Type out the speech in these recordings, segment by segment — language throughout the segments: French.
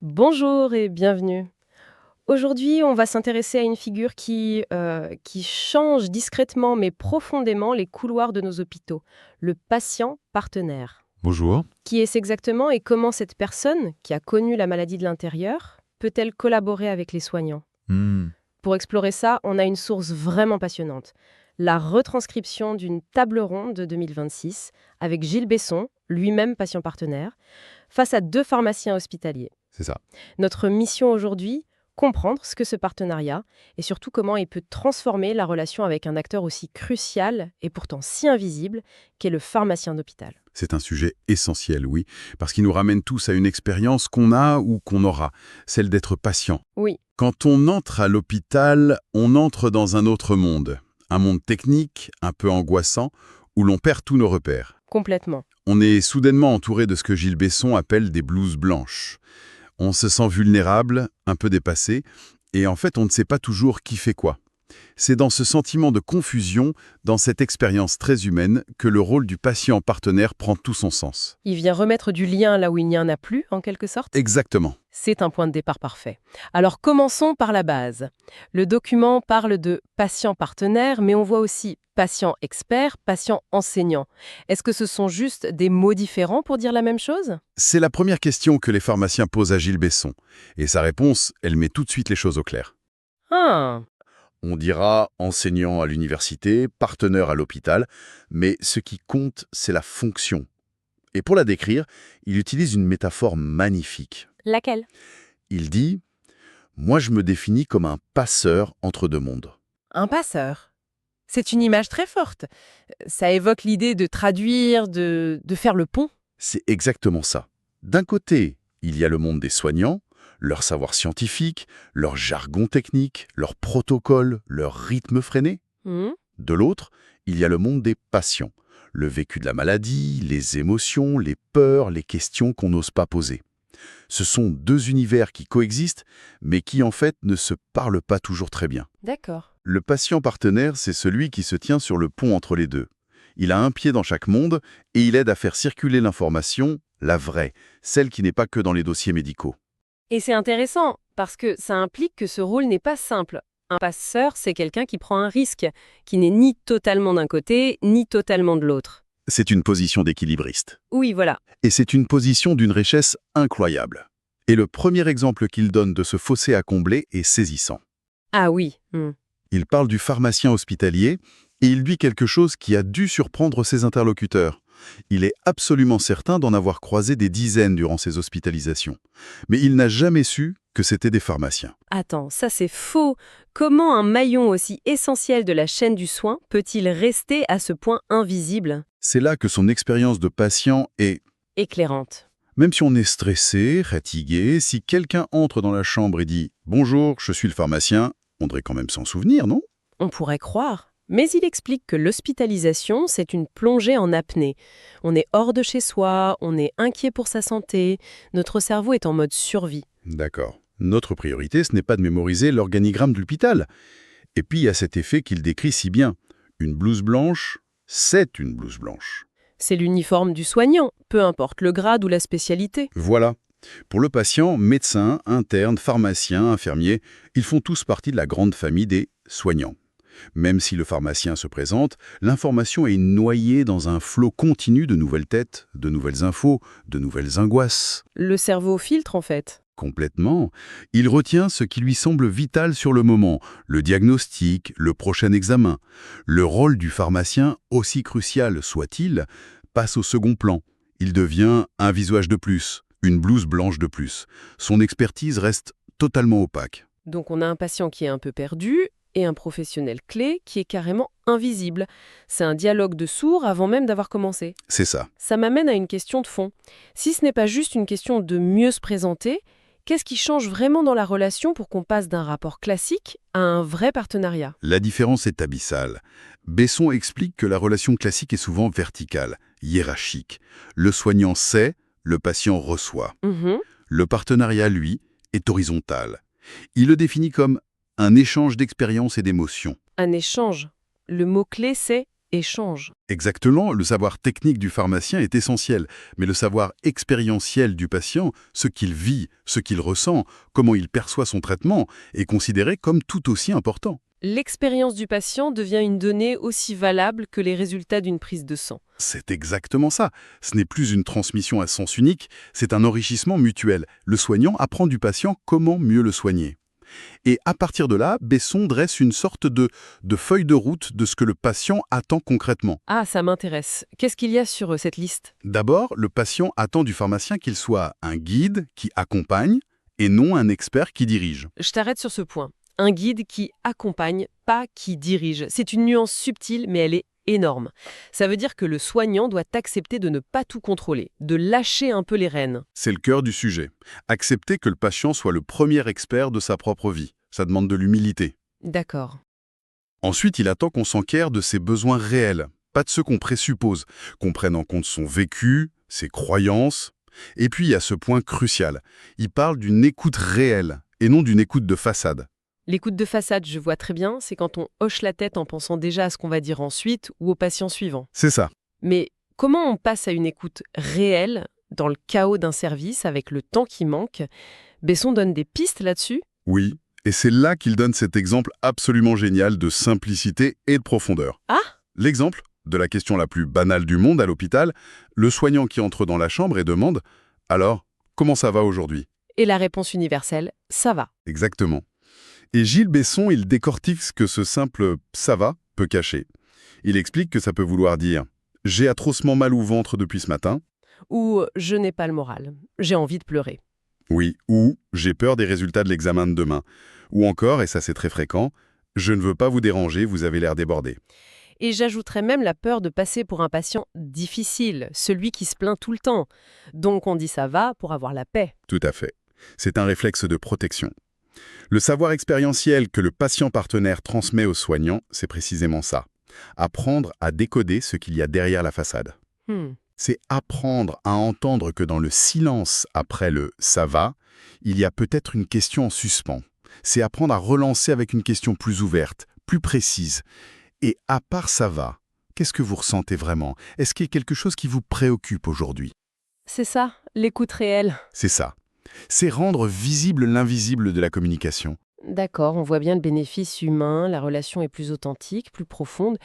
Bonjour et bienvenue. Aujourd'hui, on va s'intéresser à une figure qui change discrètement mais profondément les couloirs de nos hôpitaux, le patient partenaire. Bonjour. Qui est-ce exactement et comment cette personne, qui a connu la maladie de l'intérieur, peut-elle collaborer avec les soignants? Hmm, Pour explorer ça, on a une source vraiment passionnante. La retranscription d'une table ronde de 2026 avec Gilles Besson, lui-même patient partenaire, face à deux pharmaciens hospitaliers. c'est ça. Notre mission aujourd'hui, comprendre ce que ce partenariat et surtout comment il peut transformer la relation avec un acteur aussi crucial et pourtant si invisible qu'est le pharmacien d'hôpital. C'est un sujet essentiel, oui, parce qu'il nous ramène tous à une expérience qu'on a ou qu'on aura, celle d'être patient. Oui, Quand on entre à l'hôpital, on entre dans un autre monde. Un monde technique, un peu angoissant, où l'on perd tous nos repères. complètement. On est soudainement entouré de ce que Gilles Besson appelle des blouses blanches. On se sent vulnérable, un peu dépassé, et en fait on ne sait pas toujours qui fait quoi. C'est dans ce sentiment de confusion, dans cette expérience très humaine, que le rôle du patient partenaire prend tout son sens. Il vient remettre du lien là où il n'y en a plus, en quelque sorte. Exactement. C'est un point de départ parfait. Alors commençons par la base. Le document parle de patient partenaire, mais on voit aussi patient expert, patient enseignant. Est-ce que ce sont juste des mots différents pour dire la même chose? C'est la première question que les pharmaciens posent à Gilles Besson. Et sa réponse, elle met tout de suite les choses au clair. Ah, On dira enseignant à l'université, partenaire à l'hôpital, mais ce qui compte, c'est la fonction. Et pour la décrire, il utilise une métaphore magnifique. laquelle? Il dit « Moi, je me définis comme un passeur entre deux mondes. Un passeur. C'est une image très forte. Ça évoque l'idée de traduire, de faire le pont. » C'est exactement ça. D'un côté, il y a le monde des soignants, leur savoir scientifique, leur jargon technique, leurs protocoles, leur rythme freiné. Hmm. De l'autre, il y a le monde des patients, le vécu de la maladie, les émotions, les peurs, les questions qu'on n'ose pas poser. Ce sont deux univers qui coexistent, mais qui en fait ne se parlent pas toujours très bien. D'accord. Le patient partenaire, c'est celui qui se tient sur le pont entre les deux. Il a un pied dans chaque monde et il aide à faire circuler l'information, la vraie, celle qui n'est pas que dans les dossiers médicaux. Et c'est intéressant, parce que ça implique que ce rôle n'est pas simple. Un passeur, c'est quelqu'un qui prend un risque, qui n'est ni totalement d'un côté, ni totalement de l'autre. C'est une position d'équilibriste. Oui, voilà. Et c'est une position d'une richesse incroyable. Et le premier exemple qu'il donne de ce fossé à combler est saisissant. Ah oui. Il parle du pharmacien hospitalier et il dit quelque chose qui a dû surprendre ses interlocuteurs. Il est absolument certain d'en avoir croisé des dizaines durant ses hospitalisations. Mais il n'a jamais su que c'était des pharmaciens. Attends, ça c'est faux. Comment un maillon aussi essentiel de la chaîne du soin peut-il rester à ce point invisible? C'est là que son expérience de patient est... Éclairante. Même si on est stressé, fatigué, si quelqu'un entre dans la chambre et dit « Bonjour, je suis le pharmacien », on devrait quand même s'en souvenir, non? On pourrait croire. Mais il explique que l'hospitalisation, c'est une plongée en apnée. On est hors de chez soi, on est inquiet pour sa santé, notre cerveau est en mode survie. D'accord. Notre priorité, ce n'est pas de mémoriser l'organigramme de l'hôpital. Et puis, il y a cet effet qu'il décrit si bien. Une blouse blanche, c'est une blouse blanche. C'est l'uniforme du soignant, peu importe le grade ou la spécialité. Voilà. Pour le patient, médecin, interne, pharmacien, infirmier, ils font tous partie de la grande famille des soignants. Même si le pharmacien se présente, l'information est noyée dans un flot continu de nouvelles têtes, de nouvelles infos, de nouvelles angoisses. Le cerveau filtre en fait. Complètement. Il retient ce qui lui semble vital sur le moment, le diagnostic, le prochain examen. Le rôle du pharmacien, aussi crucial soit-il, passe au second plan. Il devient un visage de plus, une blouse blanche de plus. Son expertise reste totalement opaque. Donc on a un patient qui est un peu perdu et un professionnel clé qui est carrément invisible. C'est un dialogue de sourds avant même d'avoir commencé. C'est ça. Ça m'amène à une question de fond. Si ce n'est pas juste une question de mieux se présenter, qu'est-ce qui change vraiment dans la relation pour qu'on passe d'un rapport classique à un vrai partenariat? La différence est abyssale. Besson explique que la relation classique est souvent verticale, hiérarchique. Le soignant sait, le patient reçoit. Mhm. Le partenariat, lui, est horizontal. Il le définit comme un échange d'expériences et d'émotions. Un échange. Le mot-clé, c'est échange. Exactement, le savoir technique du pharmacien est essentiel, mais le savoir expérientiel du patient, ce qu'il vit, ce qu'il ressent, comment il perçoit son traitement, est considéré comme tout aussi important. L'expérience du patient devient une donnée aussi valable que les résultats d'une prise de sang. C'est exactement ça. Ce n'est plus une transmission à sens unique, c'est un enrichissement mutuel. Le soignant apprend du patient comment mieux le soigner. Et à partir de là, Besson dresse une sorte de feuille de route de ce que le patient attend concrètement. Ah, ça m'intéresse. Qu'est-ce qu'il y a sur cette liste? D'abord, le patient attend du pharmacien qu'il soit un guide qui accompagne et non un expert qui dirige. Je t'arrête sur ce point. Un guide qui accompagne, pas qui dirige. C'est une nuance subtile, mais elle est énorme. Ça veut dire que le soignant doit accepter de ne pas tout contrôler, de lâcher un peu les rênes. C'est le cœur du sujet. Accepter que le patient soit le premier expert de sa propre vie. Ça demande de l'humilité. D'accord. Ensuite, il attend qu'on s'enquiert de ses besoins réels, pas de ceux qu'on présuppose, qu'on prenne en compte son vécu, ses croyances. Et puis, il y a ce point crucial. Il parle d'une écoute réelle et non d'une écoute de façade. L'écoute de façade, je vois très bien, c'est quand on hoche la tête en pensant déjà à ce qu'on va dire ensuite ou au patient suivant. C'est ça. Mais comment on passe à une écoute réelle dans le chaos d'un service avec le temps qui manque? Besson donne des pistes là-dessus? Oui, et c'est là qu'il donne cet exemple absolument génial de simplicité et de profondeur. Ah! L'exemple de la question la plus banale du monde à l'hôpital, le soignant qui entre dans la chambre et demande « Alors, comment ça va aujourd'hui ?» Et la réponse universelle, ça va. Exactement. Et Gilles Besson, il décortique ce que ce simple « ça va » peut cacher. Il explique que ça peut vouloir dire « j'ai atrocement mal au ventre depuis ce matin ». Ou je n'ai pas le moral, j'ai envie de pleurer. Oui, ou « j'ai peur des résultats de l'examen de demain ». Ou encore, et ça c'est très fréquent, « je ne veux pas vous déranger, vous avez l'air débordé ». Et j'ajouterais même la peur de passer pour un patient difficile, celui qui se plaint tout le temps. Donc on dit ça va pour avoir la paix. Tout à fait. C'est un réflexe de protection. Le savoir expérientiel que le patient partenaire transmet aux soignants, c'est précisément ça. Apprendre à décoder ce qu'il y a derrière la façade. C'est apprendre à entendre que dans le silence après le « ça va », il y a peut-être une question en suspens. C'est apprendre à relancer avec une question plus ouverte, plus précise. Et à part ça va, qu'est-ce que vous ressentez vraiment? Est-ce qu'il y a quelque chose qui vous préoccupe aujourd'hui? C'est ça, l'écoute réelle. C'est ça. C'est rendre visible l'invisible de la communication. D'accord, on voit bien le bénéfice humain, la relation est plus authentique, plus profonde,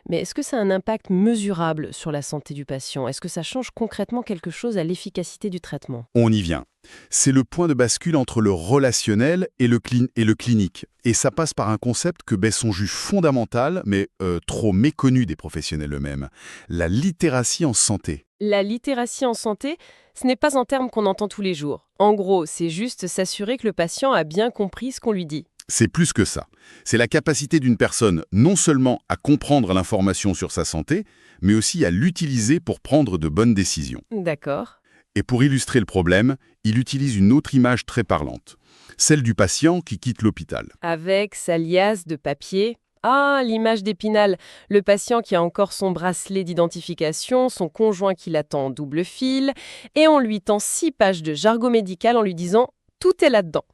mais est-ce que ça a un impact mesurable sur la santé du patient? Est-ce que ça change concrètement quelque chose à l'efficacité du traitement? On y vient. C'est le point de bascule entre le relationnel et le clinique. Et ça passe par un concept que Besson juge fondamental, mais trop méconnu des professionnels eux-mêmes. La littératie en santé. La littératie en santé, ce n'est pas un terme qu'on entend tous les jours. En gros, c'est juste s'assurer que le patient a bien compris ce qu'on lui dit. C'est plus que ça. C'est la capacité d'une personne non seulement à comprendre l'information sur sa santé, mais aussi à l'utiliser pour prendre de bonnes décisions. D'accord. Et pour illustrer le problème, il utilise une autre image très parlante, celle du patient qui quitte l'hôpital. Avec sa liasse de papier. Ah, l'image d'Épinal, le patient qui a encore son bracelet d'identification, son conjoint qui l'attend en double fil, et on lui tend 6 pages de jargon médical en lui disant « tout est là-dedans ».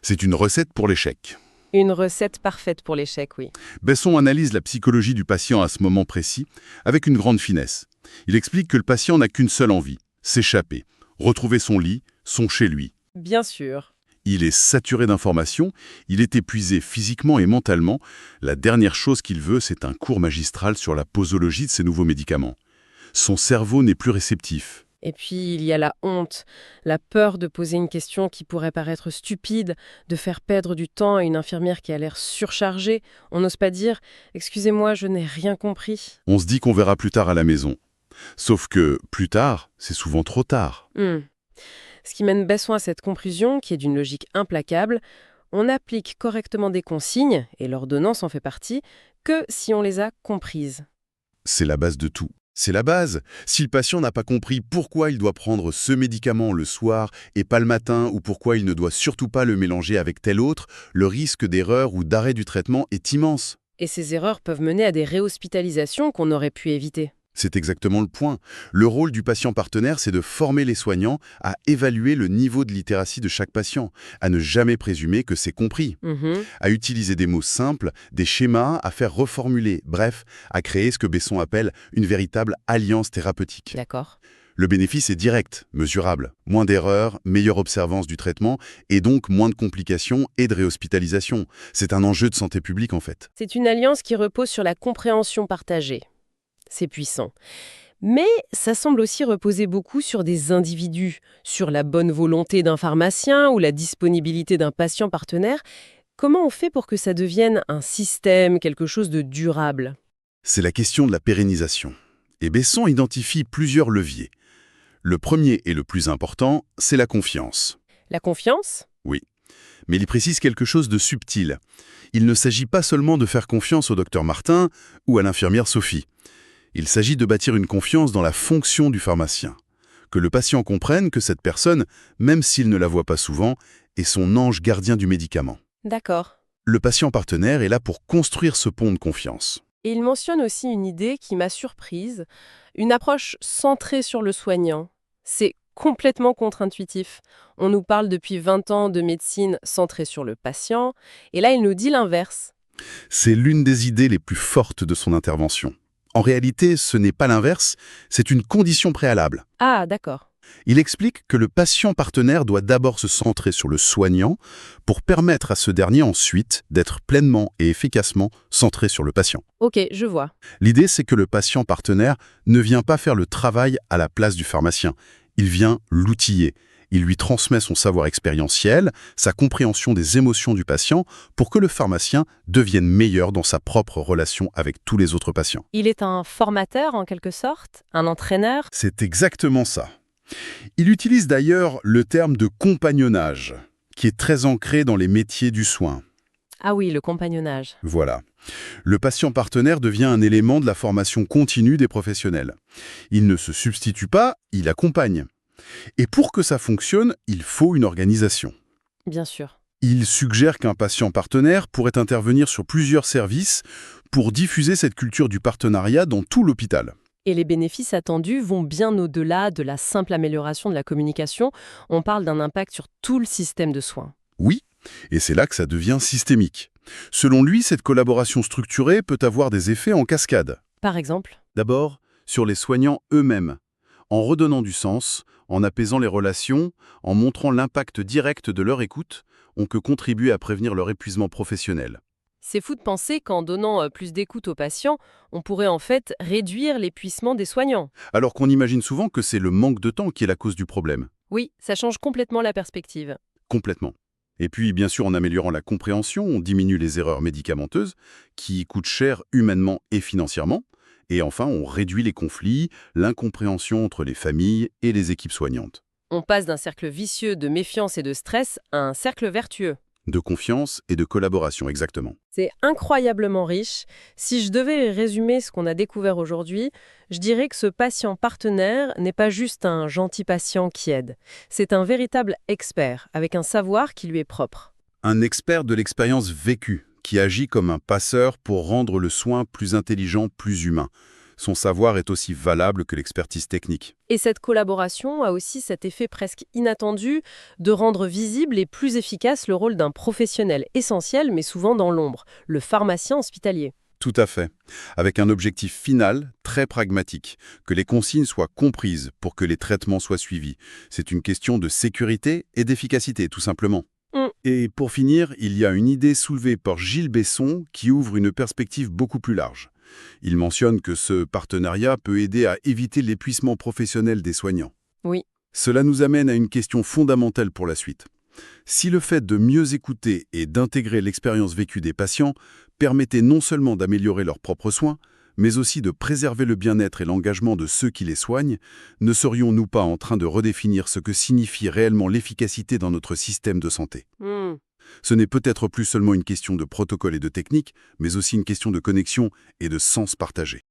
C'est une recette pour l'échec. Une recette parfaite pour l'échec, oui. Besson analyse la psychologie du patient à ce moment précis avec une grande finesse. Il explique que le patient n'a qu'une seule envie, s'échapper, retrouver son lit, son chez-lui. Bien sûr. Il est saturé d'informations, il est épuisé physiquement et mentalement. La dernière chose qu'il veut, c'est un cours magistral sur la posologie de ces nouveaux médicaments. Son cerveau n'est plus réceptif. Et puis, il y a la honte, la peur de poser une question qui pourrait paraître stupide, de faire perdre du temps à une infirmière qui a l'air surchargée. On n'ose pas dire « Excusez-moi, je n'ai rien compris ». On se dit qu'on verra plus tard à la maison. Sauf que plus tard, c'est souvent trop tard. Ce qui mène Besson à cette conclusion, qui est d'une logique implacable, on applique correctement des consignes, et l'ordonnance en fait partie, que si on les a comprises. C'est la base de tout. C'est la base. Si le patient n'a pas compris pourquoi il doit prendre ce médicament le soir et pas le matin, ou pourquoi il ne doit surtout pas le mélanger avec tel autre, le risque d'erreur ou d'arrêt du traitement est immense. Et ces erreurs peuvent mener à des réhospitalisations qu'on aurait pu éviter. C'est exactement le point. Le rôle du patient partenaire, c'est de former les soignants à évaluer le niveau de littératie de chaque patient, à ne jamais présumer que c'est compris, Mhm. à utiliser des mots simples, des schémas, à faire reformuler, bref, à créer ce que Besson appelle une véritable alliance thérapeutique. D'accord. Le bénéfice est direct, mesurable. Moins d'erreurs, meilleure observance du traitement, et donc moins de complications et de réhospitalisation. C'est un enjeu de santé publique en fait. C'est une alliance qui repose sur la compréhension partagée. C'est puissant. Mais ça semble aussi reposer beaucoup sur des individus, sur la bonne volonté d'un pharmacien ou la disponibilité d'un patient partenaire. Comment on fait pour que ça devienne un système, quelque chose de durable? C'est la question de la pérennisation. Et Besson identifie plusieurs leviers. Le premier et le plus important, c'est la confiance. La confiance? Oui. Mais il précise quelque chose de subtil. Il ne s'agit pas seulement de faire confiance au docteur Martin ou à l'infirmière Sophie. Il s'agit de bâtir une confiance dans la fonction du pharmacien. Que le patient comprenne que cette personne, même s'il ne la voit pas souvent, est son ange gardien du médicament. D'accord. Le patient partenaire est là pour construire ce pont de confiance. Et il mentionne aussi une idée qui m'a surprise, une approche centrée sur le soignant. C'est complètement contre-intuitif. On nous parle depuis 20 ans de médecine centrée sur le patient, et là il nous dit l'inverse. C'est l'une des idées les plus fortes de son intervention. En réalité, ce n'est pas l'inverse, c'est une condition préalable. Ah, d'accord. Il explique que le patient partenaire doit d'abord se centrer sur le soignant pour permettre à ce dernier ensuite d'être pleinement et efficacement centré sur le patient. Ok, je vois. L'idée, c'est que le patient partenaire ne vient pas faire le travail à la place du pharmacien. Il vient l'outiller. Il lui transmet son savoir expérientiel, sa compréhension des émotions du patient pour que le pharmacien devienne meilleur dans sa propre relation avec tous les autres patients. Il est un formateur en quelque sorte, un entraîneur. C'est exactement ça. Il utilise d'ailleurs le terme de compagnonnage, qui est très ancré dans les métiers du soin. Ah oui, le compagnonnage. Voilà. Le patient partenaire devient un élément de la formation continue des professionnels. Il ne se substitue pas, il accompagne. Et pour que ça fonctionne, il faut une organisation. Bien sûr. Il suggère qu'un patient partenaire pourrait intervenir sur plusieurs services pour diffuser cette culture du partenariat dans tout l'hôpital. Et les bénéfices attendus vont bien au-delà de la simple amélioration de la communication. On parle d'un impact sur tout le système de soins. Oui, et c'est là que ça devient systémique. Selon lui, cette collaboration structurée peut avoir des effets en cascade. Par exemple? D'abord, sur les soignants eux-mêmes, en redonnant du sens, en apaisant les relations, en montrant l'impact direct de leur écoute, on peut contribuer à prévenir leur épuisement professionnel. C'est fou de penser qu'en donnant plus d'écoute aux patients, on pourrait en fait réduire l'épuisement des soignants. Alors qu'on imagine souvent que c'est le manque de temps qui est la cause du problème. Oui, ça change complètement la perspective. Complètement. Et puis, bien sûr, en améliorant la compréhension, on diminue les erreurs médicamenteuses, qui coûtent cher humainement et financièrement. Et enfin, on réduit les conflits, l'incompréhension entre les familles et les équipes soignantes. On passe d'un cercle vicieux de méfiance et de stress à un cercle vertueux. De confiance et de collaboration, exactement. C'est incroyablement riche. Si je devais résumer ce qu'on a découvert aujourd'hui, je dirais que ce patient partenaire n'est pas juste un gentil patient qui aide. C'est un véritable expert, avec un savoir qui lui est propre. Un expert de l'expérience vécue, qui agit comme un passeur pour rendre le soin plus intelligent, plus humain. Son savoir est aussi valable que l'expertise technique. Et cette collaboration a aussi cet effet presque inattendu de rendre visible et plus efficace le rôle d'un professionnel essentiel, mais souvent dans l'ombre, le pharmacien hospitalier. Tout à fait. Avec un objectif final très pragmatique, que les consignes soient comprises pour que les traitements soient suivis. C'est une question de sécurité et d'efficacité, tout simplement. Et pour finir, il y a une idée soulevée par Gilles Besson qui ouvre une perspective beaucoup plus large. Il mentionne que ce partenariat peut aider à éviter l'épuisement professionnel des soignants. Oui. Cela nous amène à une question fondamentale pour la suite. Si le fait de mieux écouter et d'intégrer l'expérience vécue des patients permettait non seulement d'améliorer leurs propres soins, mais aussi de préserver le bien-être et l'engagement de ceux qui les soignent, ne serions-nous pas en train de redéfinir ce que signifie réellement l'efficacité dans notre système de santé ? Ce n'est peut-être plus seulement une question de protocole et de technique, mais aussi une question de connexion et de sens partagé.